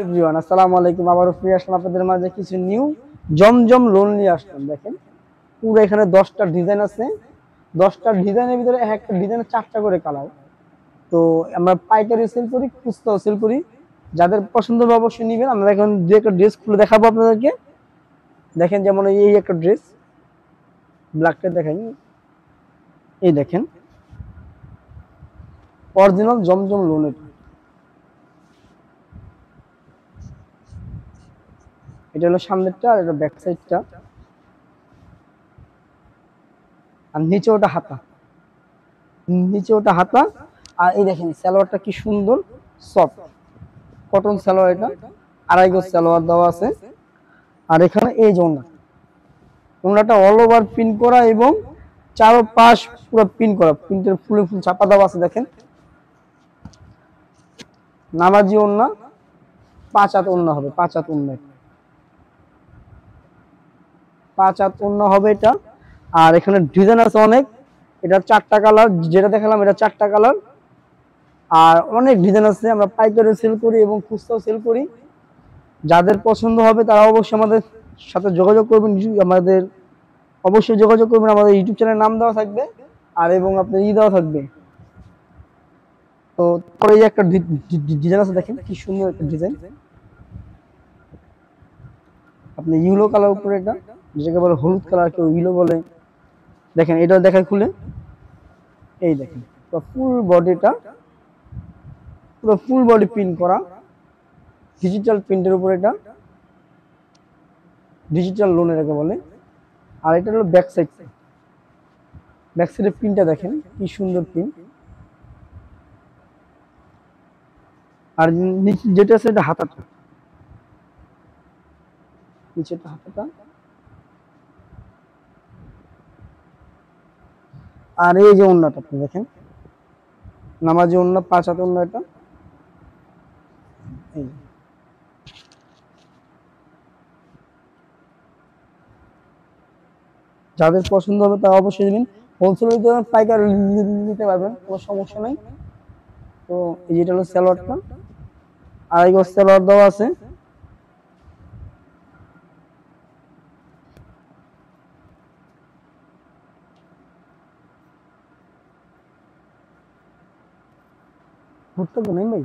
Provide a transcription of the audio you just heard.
Everyone আসসালামু আলাইকুম। আবারও ফিরে আসলাম আপনাদের মাঝে কিছু নিউ জমজম লোন নিয়ে আসলাম। দেখেন পুরো এখানে 10টা ডিজাইন আছে। 10টা ডিজাইনের ভিতরে এক একটা ডিজাইনের 4টা করে কালার। তো আমরা পাইকারি সেল করি, খুচরাও সেল করি। যাদের পছন্দ হবে অবশ্যই নেবেন। আমরা এখন দু একটা ড্রেস খুলে দেখাবো আপনাদেরকে। দেখেন যেমন এই একটা ড্রেস ব্ল্যাকটা দেখেন, এই দেখেন অরিজিনাল জমজম লোনের। এটা হলো সামনেরটা আর এটা ব্যাক সাইডটা, আর নিচে ওটা হাতা, নিচে ওটা হাতা। আর এই দেখেন সালোয়ারটা কি সুন্দর সফট কটন সালোয়ার, এটা আড়াই গজ সালোয়ার দেওয়া আছে। আর এখানে এই যে ওনাটা অল ওভার পিন করা এবং চারো পাশ পুরো পিন করা, প্রিন্টের ফুলে ফুল চাপা দেওয়া আছে। দেখেন নামাজি ওন্না, 5 হাত ওন্না হবে, 5 হাত ওন্না, 5 হাত ওন্না হবে এটা। আর এখানে ডিজাইন আছে অনেক, এটা 4টা কালার, যেটা দেখালাম এটা 4টা কালার। আর অনেক ডিজাইন আছে। আমরা পাইকারি সেল করি এবং খুচরাও সেল করি। যাদের পছন্দ হবে তারা অবশ্যই আমাদের সাথে যোগাযোগ করবেন। আমাদের অবশ্যই যোগাযোগ করবেন, আমাদের ইউটিউব চ্যানেলের নাম দেওয়া থাকবে আর এবং আপনার দেওয়া থাকবে। তো পরে এই একটা ডিজাইন আছে, দেখেন কি সুন্দর একটা ডিজাইন, আপনি ইউলো কালার উপরে, এটা যেটাকে বলে হলুদ কালার, কেউ ইউলো বলে। দেখেন এটা দেখায় খুলে, এই দেখেন ফুল বডিটা, পুরো ফুল বডি প্রিন্ট করা ডিজিটাল প্রিন্টের উপর, এটা ডিজিটাল লোন এটাকে বলে। আর এটা হলো ব্যাক সাইড, ব্যাক সাইডের প্রিন্টটা দেখেন কি সুন্দর প্রিন্ট। আর যেটা আছে এটা হাতাটা, নিচেটা হাতাটা। আর এই যে ওন্নাটা আপনি দেখেন, নামাজি ওন্না, 5 হাত ওন্না এটা। এই যাদের পছন্দ হবে তারা অবশ্যই নেবেন। হোলসেল পাইকারি নিতে পারবেন, কোনো সমস্যা নাই। তো এই যেটা হলো সালোয়ারটা, আড়াই গজ সালোয়ার দেওয়া আছে। ঘুরতে নেই ভাই।